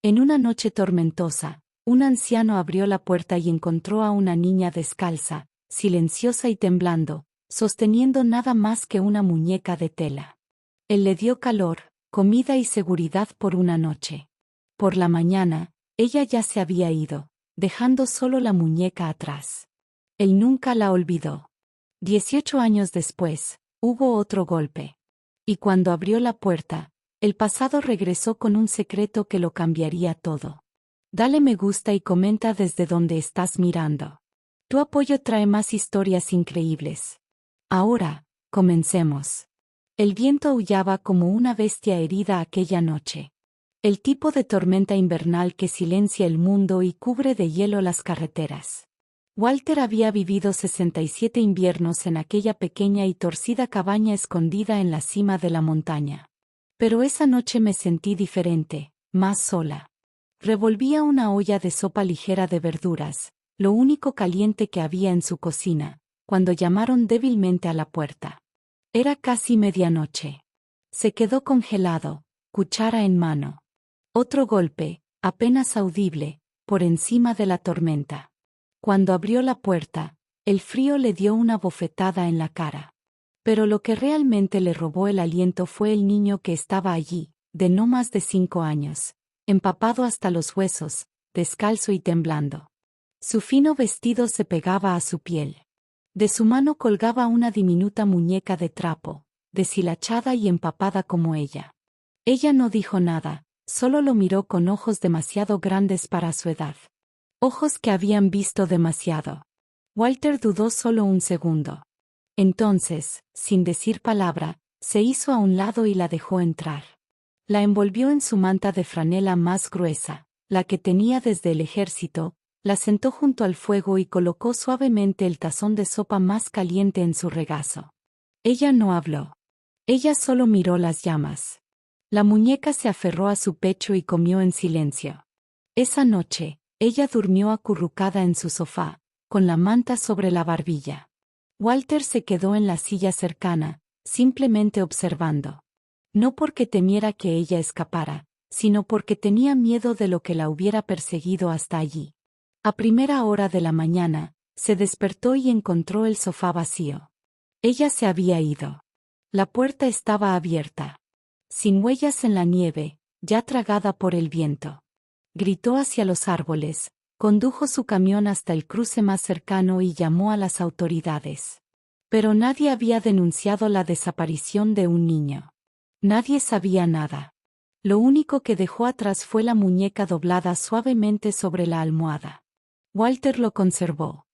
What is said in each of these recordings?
En una noche tormentosa, un anciano abrió la puerta y encontró a una niña descalza, silenciosa y temblando, sosteniendo nada más que una muñeca de tela. Él le dio calor, comida y seguridad por una noche. Por la mañana, ella ya se había ido, dejando solo la muñeca atrás. Él nunca la olvidó. 18 años después, hubo otro golpe. Y cuando abrió la puerta, el pasado regresó con un secreto que lo cambiaría todo. Dale me gusta y comenta desde donde estás mirando. Tu apoyo trae más historias increíbles. Ahora, comencemos. El viento aullaba como una bestia herida aquella noche. El tipo de tormenta invernal que silencia el mundo y cubre de hielo las carreteras. Walter había vivido 67 inviernos en aquella pequeña y torcida cabaña escondida en la cima de la montaña. Pero esa noche me sentí diferente, más sola. Revolvía una olla de sopa ligera de verduras, lo único caliente que había en su cocina, cuando llamaron débilmente a la puerta. Era casi medianoche. Se quedó congelado, cuchara en mano. Otro golpe, apenas audible, por encima de la tormenta. Cuando abrió la puerta, el frío le dio una bofetada en la cara. Pero lo que realmente le robó el aliento fue el niño que estaba allí, de no más de 5 años, empapado hasta los huesos, descalzo y temblando. Su fino vestido se pegaba a su piel. De su mano colgaba una diminuta muñeca de trapo, deshilachada y empapada como ella. Ella no dijo nada, solo lo miró con ojos demasiado grandes para su edad. Ojos que habían visto demasiado. Walter dudó solo un segundo. Entonces, sin decir palabra, se hizo a un lado y la dejó entrar. La envolvió en su manta de franela más gruesa, la que tenía desde el ejército, la sentó junto al fuego y colocó suavemente el tazón de sopa más caliente en su regazo. Ella no habló. Ella solo miró las llamas. La muñeca se aferró a su pecho y comió en silencio. Esa noche, ella durmió acurrucada en su sofá, con la manta sobre la barbilla. Walter se quedó en la silla cercana, simplemente observando. No porque temiera que ella escapara, sino porque tenía miedo de lo que la hubiera perseguido hasta allí. A primera hora de la mañana, se despertó y encontró el sofá vacío. Ella se había ido. La puerta estaba abierta. Sin huellas en la nieve, ya tragada por el viento. Gritó hacia los árboles, condujo su camión hasta el cruce más cercano y llamó a las autoridades. Pero nadie había denunciado la desaparición de un niño. Nadie sabía nada. Lo único que dejó atrás fue la muñeca doblada suavemente sobre la almohada. Walter lo conservó.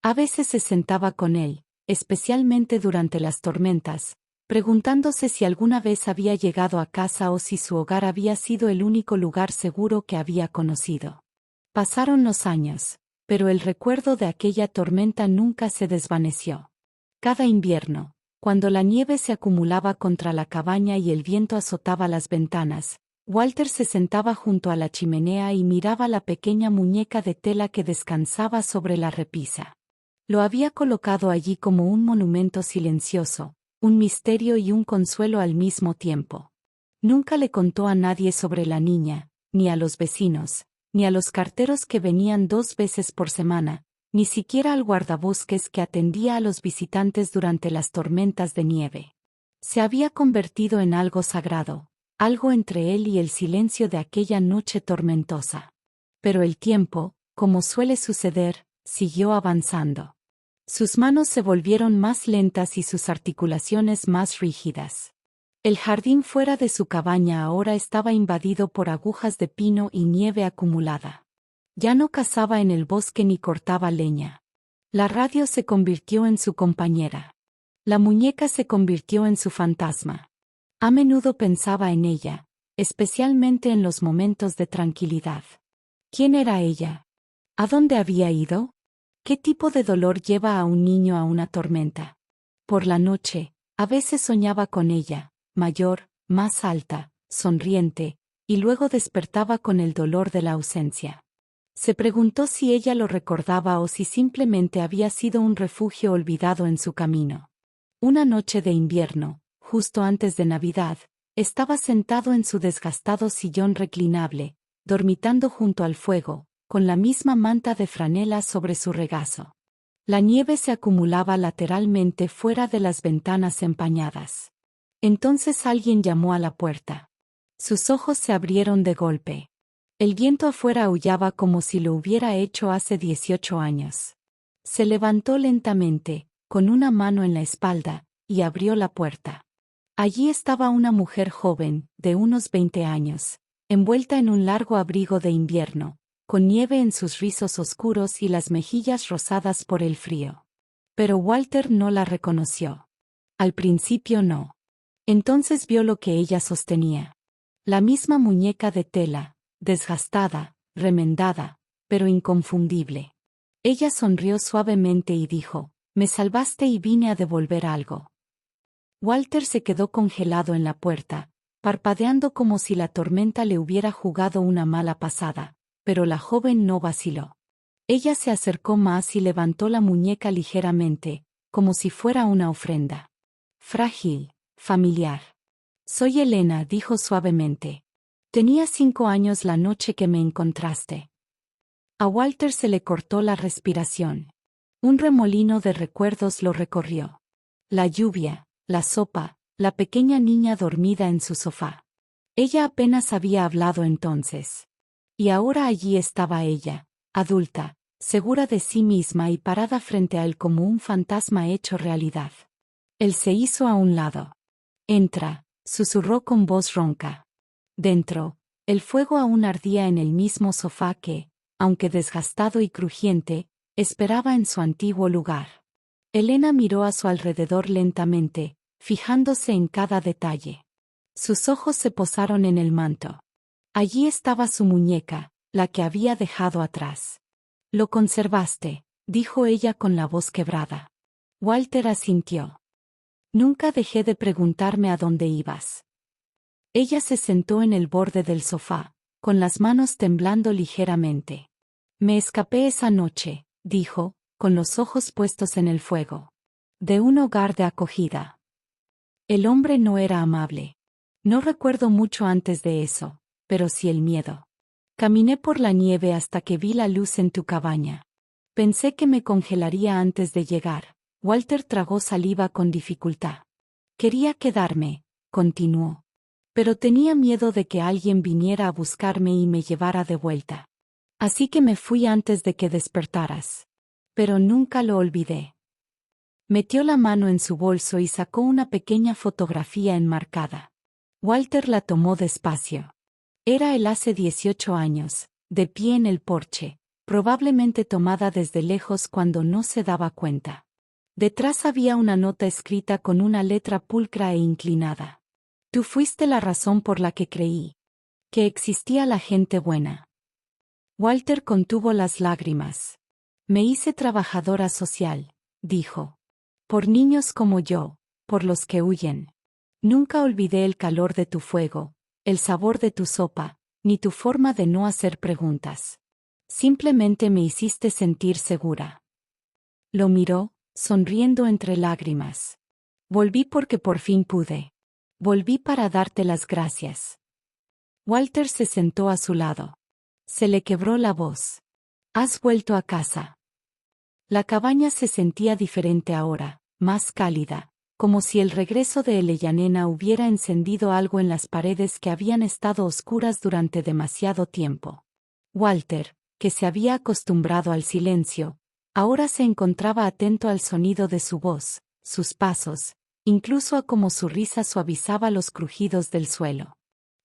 A veces se sentaba con él, especialmente durante las tormentas, preguntándose si alguna vez había llegado a casa o si su hogar había sido el único lugar seguro que había conocido. Pasaron los años, pero el recuerdo de aquella tormenta nunca se desvaneció. Cada invierno, cuando la nieve se acumulaba contra la cabaña y el viento azotaba las ventanas, Walter se sentaba junto a la chimenea y miraba la pequeña muñeca de tela que descansaba sobre la repisa. Lo había colocado allí como un monumento silencioso, un misterio y un consuelo al mismo tiempo. Nunca le contó a nadie sobre la niña, ni a los vecinos, ni a los carteros que venían 2 veces por semana, ni siquiera al guardabosques que atendía a los visitantes durante las tormentas de nieve. Se había convertido en algo sagrado, algo entre él y el silencio de aquella noche tormentosa. Pero el tiempo, como suele suceder, siguió avanzando. Sus manos se volvieron más lentas y sus articulaciones más rígidas. El jardín fuera de su cabaña ahora estaba invadido por agujas de pino y nieve acumulada. Ya no cazaba en el bosque ni cortaba leña. La radio se convirtió en su compañera. La muñeca se convirtió en su fantasma. A menudo pensaba en ella, especialmente en los momentos de tranquilidad. ¿Quién era ella? ¿A dónde había ido? ¿Qué tipo de dolor lleva a un niño a una tormenta? Por la noche, a veces soñaba con ella, mayor, más alta, sonriente, y luego despertaba con el dolor de la ausencia. Se preguntó si ella lo recordaba o si simplemente había sido un refugio olvidado en su camino. Una noche de invierno, justo antes de Navidad, estaba sentado en su desgastado sillón reclinable, dormitando junto al fuego, con la misma manta de franela sobre su regazo. La nieve se acumulaba lateralmente fuera de las ventanas empañadas. Entonces alguien llamó a la puerta. Sus ojos se abrieron de golpe. El viento afuera aullaba como si lo hubiera hecho hace 18 años. Se levantó lentamente, con una mano en la espalda, y abrió la puerta. Allí estaba una mujer joven, de unos 20 años, envuelta en un largo abrigo de invierno, con nieve en sus rizos oscuros y las mejillas rosadas por el frío. Pero Walter no la reconoció. Al principio no. Entonces vio lo que ella sostenía. La misma muñeca de tela, desgastada, remendada, pero inconfundible. Ella sonrió suavemente y dijo, «Me salvaste y vine a devolver algo». Walter se quedó congelado en la puerta, parpadeando como si la tormenta le hubiera jugado una mala pasada, pero la joven no vaciló. Ella se acercó más y levantó la muñeca ligeramente, como si fuera una ofrenda. Frágil, familiar. «Soy Elena», dijo suavemente. «Tenía 5 años la noche que me encontraste». A Walter se le cortó la respiración. Un remolino de recuerdos lo recorrió. La lluvia, la sopa, la pequeña niña dormida en su sofá. Ella apenas había hablado entonces. Y ahora allí estaba ella, adulta, segura de sí misma y parada frente a él como un fantasma hecho realidad. Él se hizo a un lado. «Entra», susurró con voz ronca. Dentro, el fuego aún ardía en el mismo sofá que, aunque desgastado y crujiente, esperaba en su antiguo lugar. Elena miró a su alrededor lentamente, fijándose en cada detalle. Sus ojos se posaron en el manto. Allí estaba su muñeca, la que había dejado atrás. «Lo conservaste», dijo ella con la voz quebrada. Walter asintió. «Nunca dejé de preguntarme a dónde ibas». Ella se sentó en el borde del sofá, con las manos temblando ligeramente. «Me escapé esa noche», dijo, con los ojos puestos en el fuego. «De un hogar de acogida». El hombre no era amable. «No recuerdo mucho antes de eso, pero sí el miedo. Caminé por la nieve hasta que vi la luz en tu cabaña. Pensé que me congelaría antes de llegar». Walter tragó saliva con dificultad. «Quería quedarme», continuó. «Pero tenía miedo de que alguien viniera a buscarme y me llevara de vuelta. Así que me fui antes de que despertaras. Pero nunca lo olvidé». Metió la mano en su bolso y sacó una pequeña fotografía enmarcada. Walter la tomó despacio. Era él hace 18 años, de pie en el porche, probablemente tomada desde lejos cuando no se daba cuenta. Detrás había una nota escrita con una letra pulcra e inclinada. «Tú fuiste la razón por la que creí que existía la gente buena». Walter contuvo las lágrimas. «Me hice trabajadora social», dijo. «Por niños como yo, por los que huyen. Nunca olvidé el calor de tu fuego, el sabor de tu sopa, ni tu forma de no hacer preguntas. Simplemente me hiciste sentir segura». Lo miró, sonriendo entre lágrimas. «Volví porque por fin pude. Volví para darte las gracias». Walter se sentó a su lado. Se le quebró la voz. «¿Has vuelto a casa?» La cabaña se sentía diferente ahora, más cálida, como si el regreso de Eleyanena hubiera encendido algo en las paredes que habían estado oscuras durante demasiado tiempo. Walter, que se había acostumbrado al silencio, ahora se encontraba atento al sonido de su voz, sus pasos, incluso a cómo su risa suavizaba los crujidos del suelo.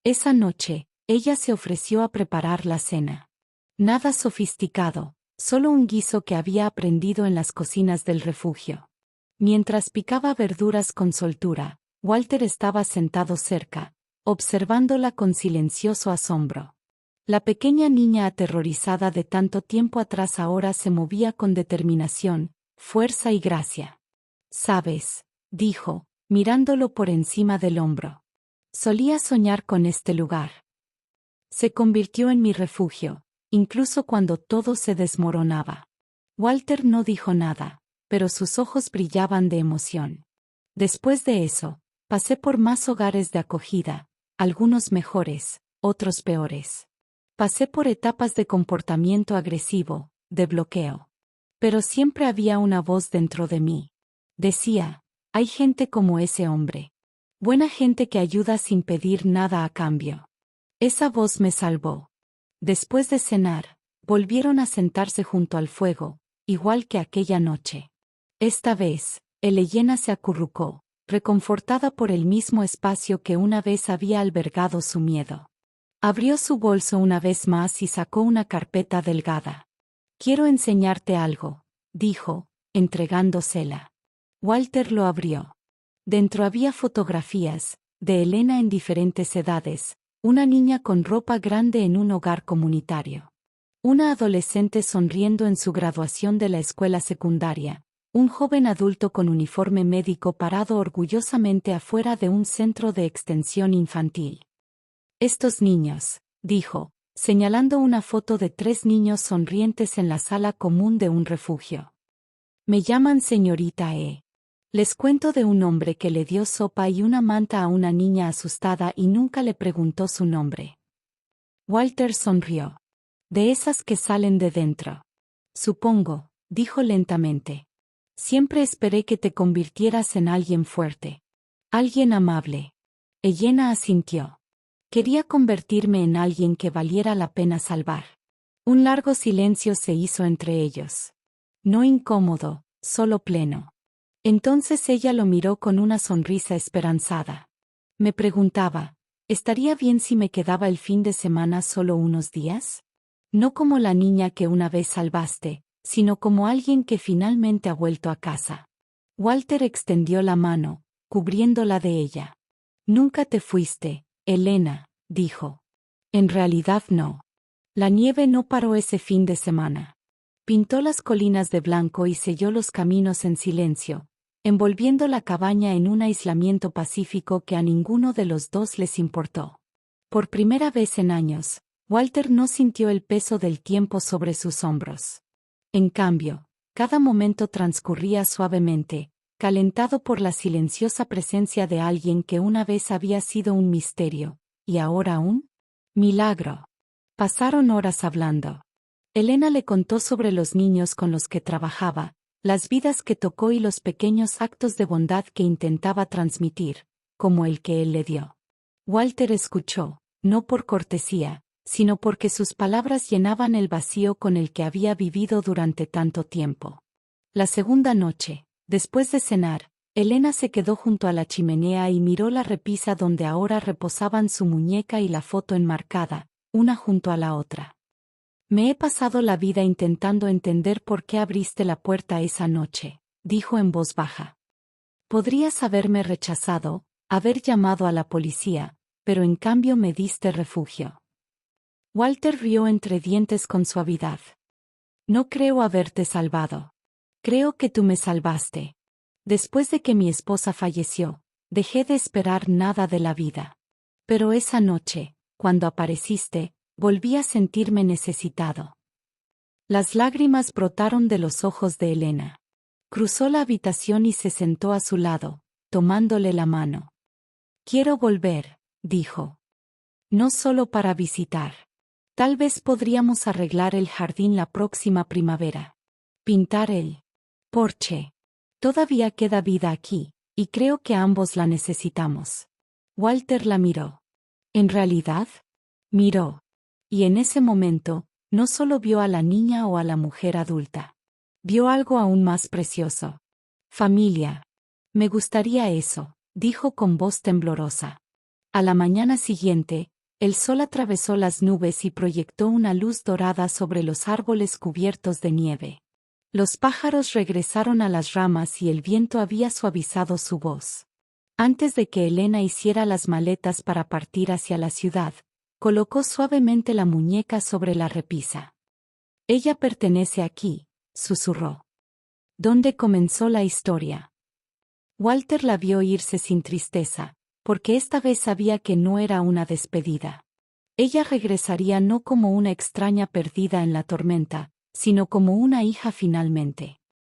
Esa noche, ella se ofreció a preparar la cena. Nada sofisticado, solo un guiso que había aprendido en las cocinas del refugio. Mientras picaba verduras con soltura, Walter estaba sentado cerca, observándola con silencioso asombro. La pequeña niña aterrorizada de tanto tiempo atrás ahora se movía con determinación, fuerza y gracia. «¿Sabes?», dijo, mirándolo por encima del hombro. «Solía soñar con este lugar. Se convirtió en mi refugio, incluso cuando todo se desmoronaba». Walter no dijo nada, pero sus ojos brillaban de emoción. «Después de eso, pasé por más hogares de acogida, algunos mejores, otros peores. Pasé por etapas de comportamiento agresivo, de bloqueo. Pero siempre había una voz dentro de mí. Decía, hay gente como ese hombre. Buena gente que ayuda sin pedir nada a cambio. Esa voz me salvó. Después de cenar, volvieron a sentarse junto al fuego, igual que aquella noche. Esta vez, Elena se acurrucó, reconfortada por el mismo espacio que una vez había albergado su miedo. Abrió su bolso una vez más y sacó una carpeta delgada. Quiero enseñarte algo, dijo, entregándosela. Walter lo abrió. Dentro había fotografías, de Elena en diferentes edades, una niña con ropa grande en un hogar comunitario. Una adolescente sonriendo en su graduación de la escuela secundaria, un joven adulto con uniforme médico parado orgullosamente afuera de un centro de extensión infantil. Estos niños, dijo, señalando una foto de 3 niños sonrientes en la sala común de un refugio. Me llaman señorita E. Les cuento de un hombre que le dio sopa y una manta a una niña asustada y nunca le preguntó su nombre. Walter sonrió. De esas que salen de dentro. Supongo, dijo lentamente. Siempre esperé que te convirtieras en alguien fuerte. Alguien amable. Elena asintió. Quería convertirme en alguien que valiera la pena salvar. Un largo silencio se hizo entre ellos. No incómodo, solo pleno. Entonces ella lo miró con una sonrisa esperanzada. Me preguntaba, ¿estaría bien si me quedaba el fin de semana solo unos días? No como la niña que una vez salvaste, sino como alguien que finalmente ha vuelto a casa. Walter extendió la mano, cubriéndola de ella. Nunca te fuiste, Elena, dijo. En realidad no. La nieve no paró ese fin de semana. Pintó las colinas de blanco y selló los caminos en silencio, envolviendo la cabaña en un aislamiento pacífico que a ninguno de los dos les importó. Por primera vez en años, Walter no sintió el peso del tiempo sobre sus hombros. En cambio, cada momento transcurría suavemente, calentado por la silenciosa presencia de alguien que una vez había sido un misterio, y ahora un milagro. Pasaron horas hablando. Elena le contó sobre los niños con los que trabajaba, las vidas que tocó y los pequeños actos de bondad que intentaba transmitir, como el que él le dio. Walter escuchó, no por cortesía, sino porque sus palabras llenaban el vacío con el que había vivido durante tanto tiempo. La segunda noche, después de cenar, Elena se quedó junto a la chimenea y miró la repisa donde ahora reposaban su muñeca y la foto enmarcada, una junto a la otra. Me he pasado la vida intentando entender por qué abriste la puerta esa noche, dijo en voz baja. Podrías haberme rechazado, haber llamado a la policía, pero en cambio me diste refugio. Walter rió entre dientes con suavidad. No creo haberte salvado. Creo que tú me salvaste. Después de que mi esposa falleció, dejé de esperar nada de la vida. Pero esa noche, cuando apareciste, volví a sentirme necesitado. Las lágrimas brotaron de los ojos de Elena. Cruzó la habitación y se sentó a su lado, tomándole la mano. Quiero volver, dijo. No solo para visitar. Tal vez podríamos arreglar el jardín la próxima primavera. Pintar el porche. Todavía queda vida aquí, y creo que ambos la necesitamos. Walter la miró. ¿En realidad? Miró. Y en ese momento, no solo vio a la niña o a la mujer adulta. Vio algo aún más precioso. Familia. Me gustaría eso, dijo con voz temblorosa. A la mañana siguiente, el sol atravesó las nubes y proyectó una luz dorada sobre los árboles cubiertos de nieve. Los pájaros regresaron a las ramas y el viento había suavizado su voz. Antes de que Elena hiciera las maletas para partir hacia la ciudad, colocó suavemente la muñeca sobre la repisa. Ella pertenece aquí, susurró. ¿Dónde comenzó la historia? Walter la vio irse sin tristeza, porque esta vez sabía que no era una despedida. Ella regresaría no como una extraña perdida en la tormenta, sino como una hija finalmente.